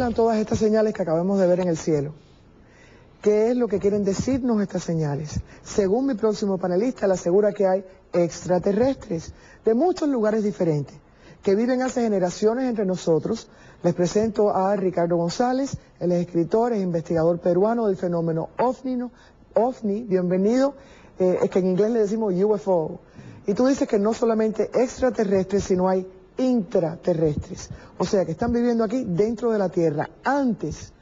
significan todas estas señales que acabamos de ver en el cielo? ¿Qué es lo que quieren decirnos estas señales? Según mi próximo panelista, le asegura que hay extraterrestres de muchos lugares diferentes que viven hace generaciones entre nosotros. Les presento a Ricardo González, él es escritor, es investigador peruano del fenómeno OVNI, bienvenido, es que en inglés le decimos UFO. Y tú dices que no solamente extraterrestres, sino hay intraterrestres, o sea que están viviendo aquí dentro de la Tierra. Antes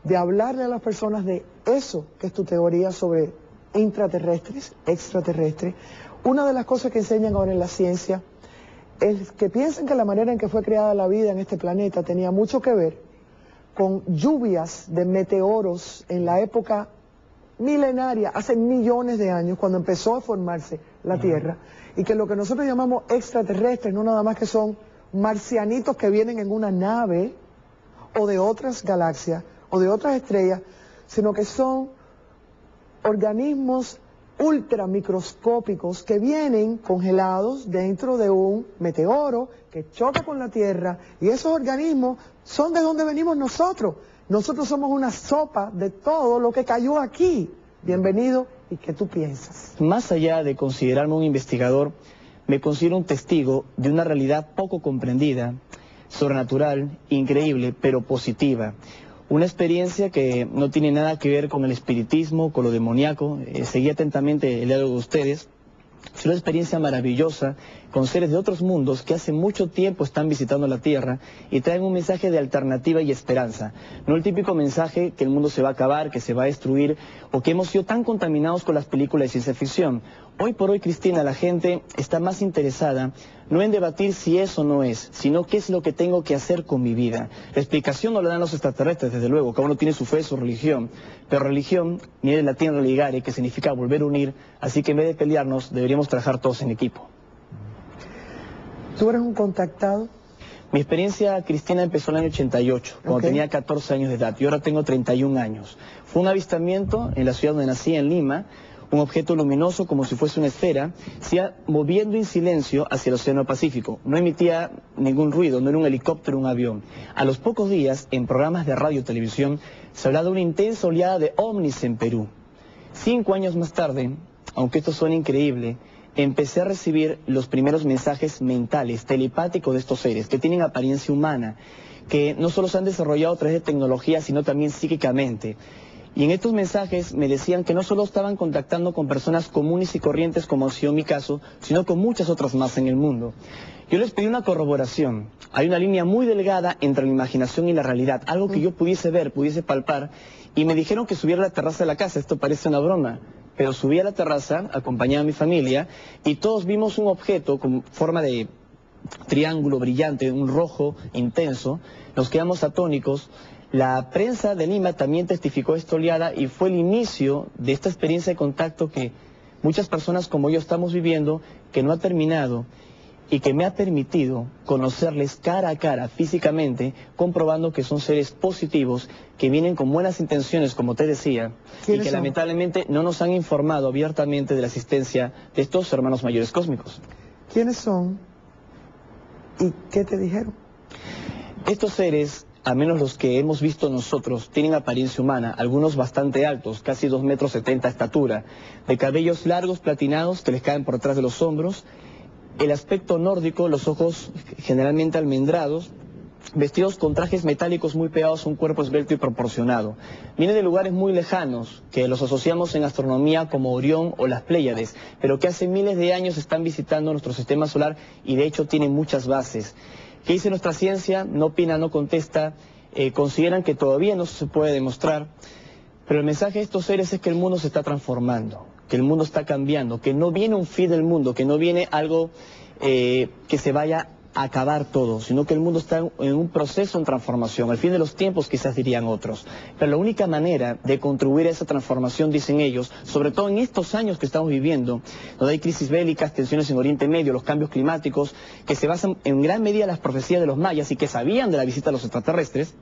de hablarle a las personas de eso, que es tu teoría sobre intraterrestres, extraterrestres, una de las cosas que enseñan ahora en la ciencia es que piensan que la manera en que fue creada la vida en este planeta tenía mucho que ver con lluvias de meteoros en la época milenaria, hace millones de años, cuando empezó a formarse la Tierra, y que lo que nosotros llamamos extraterrestres no nada más que son marcianitos que vienen en una nave o de otras galaxias o de otras estrellas, sino que son organismos ultramicroscópicos que vienen congelados dentro de un meteoro que choca con la Tierra, y esos organismos son de donde venimos nosotros. Nosotros somos una sopa de todo lo que cayó aquí. Bienvenido, ¿y qué tú piensas? Más allá de considerarme un investigador, me considero un testigo de una realidad poco comprendida, sobrenatural, increíble, pero positiva. Una experiencia que no tiene nada que ver con el espiritismo, con lo demoníaco. Seguí atentamente el diálogo de ustedes. Es una experiencia maravillosa con seres de otros mundos que hace mucho tiempo están visitando la Tierra y traen un mensaje de alternativa y esperanza. No el típico mensaje que el mundo se va a acabar, que se va a destruir, o que hemos sido tan contaminados con las películas de ciencia ficción. Hoy por hoy, Cristina, la gente está más interesada no en debatir si es o no es, sino qué es lo que tengo que hacer con mi vida. La explicación no la dan los extraterrestres, desde luego, cada uno tiene su fe, su religión, pero religión viene del latín religare, que significa volver a unir, así que en vez de pelearnos, deberíamos trabajar todos en equipo. ¿Tú eres un contactado? Mi experiencia, Cristina, empezó en el año 88, cuando tenía 14 años de edad, y ahora tengo 31 años. Fue un avistamiento en la ciudad donde nací, en Lima. Un objeto luminoso, como si fuese una esfera, se iba moviendo en silencio hacia el Océano Pacífico. No emitía ningún ruido, no era un helicóptero, un avión. A los pocos días, en programas de radio y televisión, se hablaba de una intensa oleada de ovnis en Perú. 5 años más tarde, aunque esto suene increíble, empecé a recibir los primeros mensajes mentales, telepáticos de estos seres, que tienen apariencia humana, que no solo se han desarrollado a través de tecnología, sino también psíquicamente. Y en estos mensajes me decían que no solo estaban contactando con personas comunes y corrientes, como ha sido mi caso, sino con muchas otras más en el mundo. Yo les pedí una corroboración. Hay una línea muy delgada entre la imaginación y la realidad, algo que yo pudiese ver, pudiese palpar, y me dijeron que subiera a la terraza de la casa. Esto parece una broma, pero subí a la terraza, acompañada a mi familia, y todos vimos un objeto con forma de triángulo brillante, un rojo intenso. Nos quedamos atónicos. La prensa de Lima también testificó esta oleada y fue el inicio de esta experiencia de contacto que muchas personas como yo estamos viviendo, que no ha terminado y que me ha permitido conocerles cara a cara, físicamente, comprobando que son seres positivos, que vienen con buenas intenciones, como te decía, y que lamentablemente no nos han informado abiertamente de la existencia de estos hermanos mayores cósmicos. ¿Quiénes son y qué te dijeron? Estos seres, a menos los que hemos visto nosotros, tienen apariencia humana, algunos bastante altos, casi 2,70 metros de estatura, de cabellos largos platinados que les caen por detrás de los hombros, el aspecto nórdico, los ojos generalmente almendrados, vestidos con trajes metálicos muy pegados a un cuerpo esbelto y proporcionado. Vienen de lugares muy lejanos, que los asociamos en astronomía como Orión o las Pléyades, pero que hace miles de años están visitando nuestro sistema solar y de hecho tienen muchas bases. ¿Qué dice nuestra ciencia? No opina, no contesta, consideran que todavía no se puede demostrar, pero el mensaje de estos seres es que el mundo se está transformando, que el mundo está cambiando, que no viene un fin del mundo, que no viene algo que se vaya a acabar todo, sino que el mundo está en un proceso en transformación, al fin de los tiempos quizás dirían otros. Pero la única manera de contribuir a esa transformación, dicen ellos, sobre todo en estos años que estamos viviendo, donde hay crisis bélicas, tensiones en Oriente Medio, los cambios climáticos, que se basan en gran medida en las profecías de los mayas y que sabían de la visita de los extraterrestres,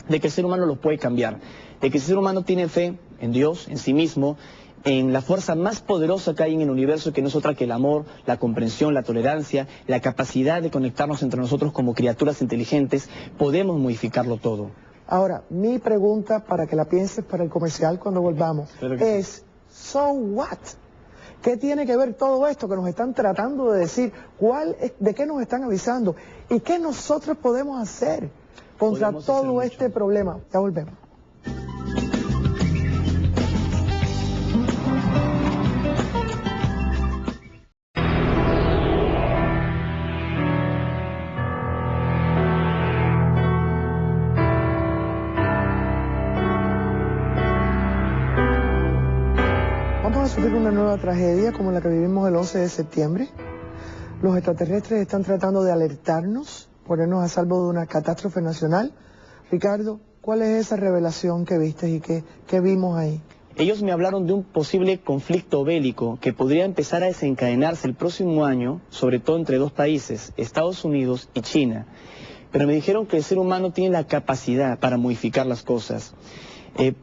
de que el ser humano lo puede cambiar, de que el ser humano tiene fe en Dios, en sí mismo, en la fuerza más poderosa que hay en el universo, que no es otra que el amor, la comprensión, la tolerancia, la capacidad de conectarnos entre nosotros como criaturas inteligentes. Podemos modificarlo todo. Ahora, mi pregunta para que la pienses para el comercial cuando volvamos es, ¿so what? ¿Qué tiene que ver todo esto que nos están tratando de decir? ¿De qué nos están avisando? ¿Y qué nosotros podemos hacer contra todo este problema? Ya volvemos. Vamos a sufrir una nueva tragedia como la que vivimos el 11 de septiembre. Los extraterrestres están tratando de alertarnos, ponernos a salvo de una catástrofe nacional. Ricardo, ¿cuál es esa revelación que viste y que vimos ahí? Ellos me hablaron de un posible conflicto bélico que podría empezar a desencadenarse el próximo año, sobre todo entre dos países, Estados Unidos y China. Pero me dijeron que el ser humano tiene la capacidad para modificar las cosas.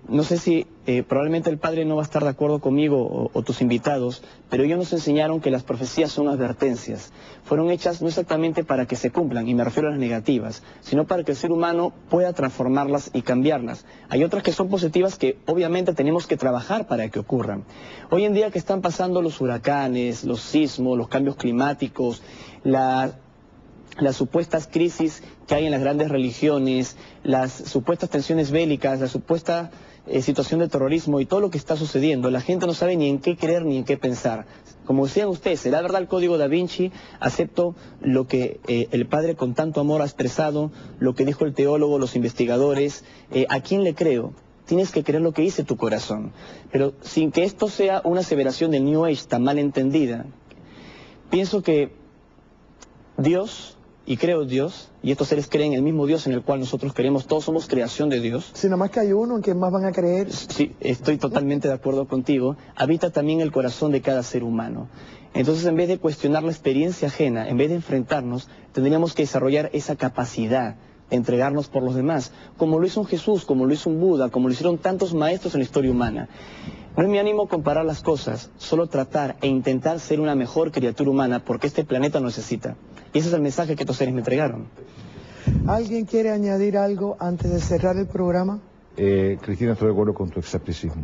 No sé si probablemente el padre no va a estar de acuerdo conmigo o tus invitados, pero ellos nos enseñaron que las profecías son advertencias. Fueron hechas no exactamente para que se cumplan, y me refiero a las negativas, sino para que el ser humano pueda transformarlas y cambiarlas. Hay otras que son positivas que obviamente tenemos que trabajar para que ocurran. Hoy en día que están pasando los huracanes, los sismos, los cambios climáticos, las supuestas crisis que hay en las grandes religiones, las supuestas tensiones bélicas, la supuesta situación de terrorismo y todo lo que está sucediendo, la gente no sabe ni en qué creer ni en qué pensar. Como decían ustedes, ¿será verdad el código da Vinci? Acepto lo que el padre con tanto amor ha expresado, lo que dijo el teólogo, los investigadores. ¿A quién le creo? Tienes que creer lo que dice tu corazón. Pero sin que esto sea una aseveración del New Age tan mal entendida, pienso que Dios, y creo Dios, y estos seres creen el mismo Dios en el cual nosotros creemos, todos somos creación de Dios. Si nada más que hay uno, ¿en quién más van a creer? Sí, estoy totalmente de acuerdo contigo. Habita también el corazón de cada ser humano. Entonces, en vez de cuestionar la experiencia ajena, en vez de enfrentarnos, tendríamos que desarrollar esa capacidad de entregarnos por los demás, como lo hizo un Jesús, como lo hizo un Buda, como lo hicieron tantos maestros en la historia humana. No es mi ánimo comparar las cosas, solo tratar e intentar ser una mejor criatura humana porque este planeta lo necesita. Y ese es el mensaje que estos seres me entregaron. ¿Alguien quiere añadir algo antes de cerrar el programa? Cristina, estoy de acuerdo con tu escepticismo.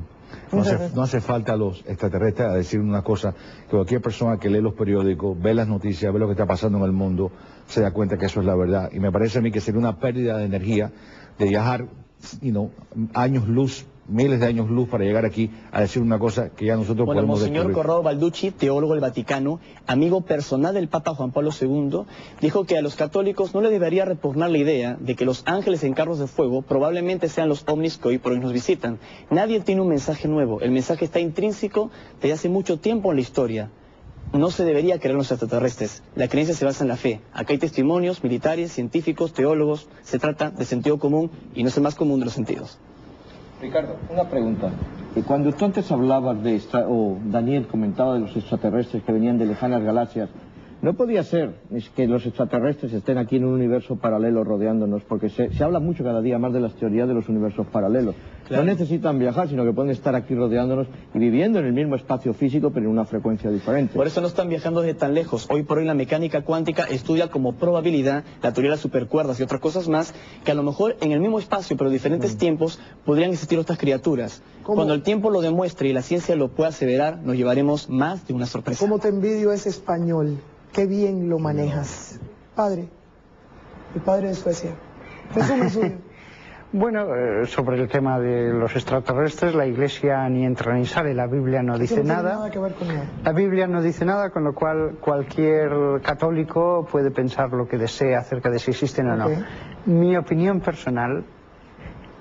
No hace falta a los extraterrestres a decir una cosa que cualquier persona que lee los periódicos, ve las noticias, ve lo que está pasando en el mundo, se da cuenta que eso es la verdad. Y me parece a mí que sería una pérdida de energía de viajar, años luz, miles de años luz para llegar aquí a decir una cosa que ya nosotros podemos descubrir. Monseñor Corrado Balducci, teólogo del Vaticano, amigo personal del Papa Juan Pablo II, dijo que a los católicos no les debería repugnar la idea de que los ángeles en carros de fuego probablemente sean los ovnis que hoy por hoy nos visitan. Nadie tiene un mensaje nuevo, el mensaje está intrínseco desde hace mucho tiempo en la historia. No se debería creer en los extraterrestres, la creencia se basa en la fe. Acá hay testimonios militares, científicos, teólogos, se trata de sentido común y no es el más común de los sentidos. Ricardo, una pregunta. Cuando tú antes hablabas o Daniel comentaba de los extraterrestres que venían de lejanas galaxias, no podía ser que los extraterrestres estén aquí en un universo paralelo rodeándonos, porque se habla mucho cada día más de las teorías de los universos paralelos. Claro. No necesitan viajar, sino que pueden estar aquí rodeándonos y viviendo en el mismo espacio físico, pero en una frecuencia diferente. Por eso no están viajando desde tan lejos. Hoy por hoy la mecánica cuántica estudia como probabilidad la teoría de las supercuerdas y otras cosas más, que a lo mejor en el mismo espacio, pero diferentes tiempos, podrían existir otras criaturas. ¿Cómo? Cuando el tiempo lo demuestre y la ciencia lo pueda aseverar, nos llevaremos más de una sorpresa. ¿Cómo te envidio ese español? Qué bien lo manejas. Padre, el padre de Suecia. Resumen suyo. Bueno, sobre el tema de los extraterrestres, la Iglesia ni entra ni sale, la Biblia no dice nada. Nada que ver con él. La Biblia no dice nada, con lo cual cualquier católico puede pensar lo que desea acerca de si existen o no. Mi opinión personal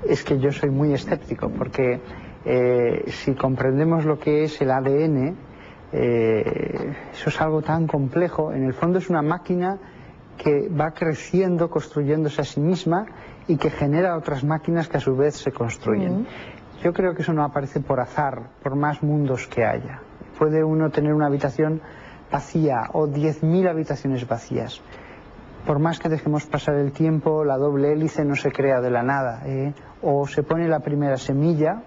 es que yo soy muy escéptico, porque si comprendemos lo que es el ADN, eso es algo tan complejo. En el fondo es una máquina que va creciendo, construyéndose a sí misma y que genera otras máquinas que a su vez se construyen. Yo creo que eso no aparece por azar, por más mundos que haya. Puede uno tener una habitación vacía o 10.000 habitaciones vacías. Por más que dejemos pasar el tiempo, la doble hélice no se crea de la nada. O se pone la primera semilla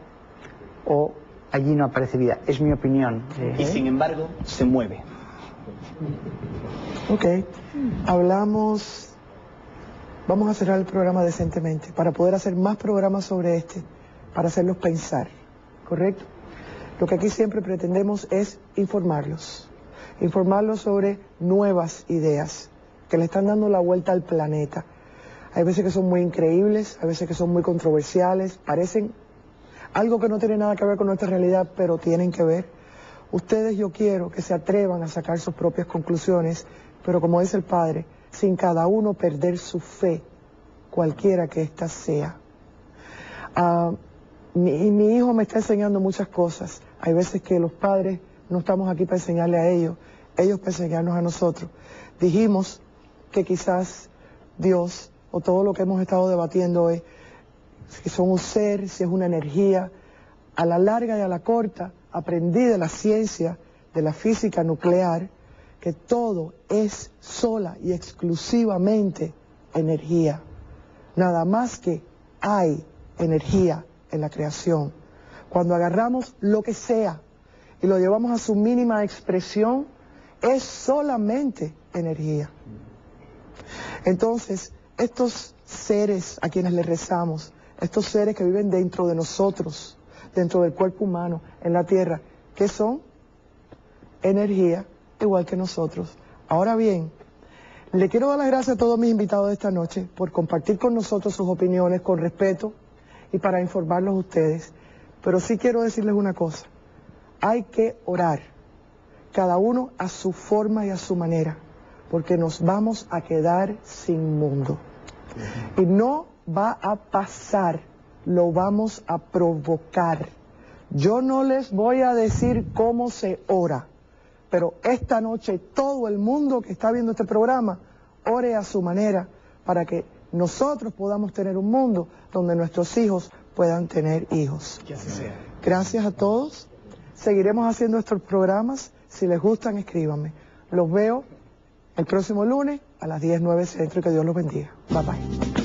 o allí no aparece vida. Es mi opinión. Y sin embargo, se mueve. Ok. Hablamos... vamos a cerrar el programa decentemente para poder hacer más programas sobre este, para hacerlos pensar, ¿correcto? Lo que aquí siempre pretendemos es informarlos sobre nuevas ideas que le están dando la vuelta al planeta. Hay veces que son muy increíbles, hay veces que son muy controversiales, parecen algo que no tiene nada que ver con nuestra realidad, pero tienen que ver. Ustedes, yo quiero que se atrevan a sacar sus propias conclusiones, pero como dice el Padre, sin cada uno perder su fe, cualquiera que ésta sea. Mi hijo me está enseñando muchas cosas. Hay veces que los padres no estamos aquí para enseñarle a ellos para enseñarnos a nosotros. Dijimos que quizás Dios, o todo lo que hemos estado debatiendo hoy, si son un ser, si es una energía, a la larga y a la corta, aprendí de la ciencia, de la física nuclear, que todo es sola y exclusivamente energía. Nada más que hay energía en la creación. Cuando agarramos lo que sea y lo llevamos a su mínima expresión, es solamente energía. Entonces, estos seres a quienes les rezamos, estos seres que viven dentro de nosotros, dentro del cuerpo humano, en la tierra, ¿qué son? Energía, igual que nosotros. Ahora bien, le quiero dar las gracias a todos mis invitados de esta noche por compartir con nosotros sus opiniones con respeto y para informarlos a ustedes. Pero sí quiero decirles una cosa, hay que orar, cada uno a su forma y a su manera, porque nos vamos a quedar sin mundo. Y no va a pasar, lo vamos a provocar. Yo no les voy a decir cómo se ora, pero esta noche todo el mundo que está viendo este programa, ore a su manera para que nosotros podamos tener un mundo donde nuestros hijos puedan tener hijos. Que así sea. Gracias a todos. Seguiremos haciendo estos programas. Si les gustan, escríbanme. Los veo el próximo lunes a las 10:09 Centro y que Dios los bendiga. Bye bye.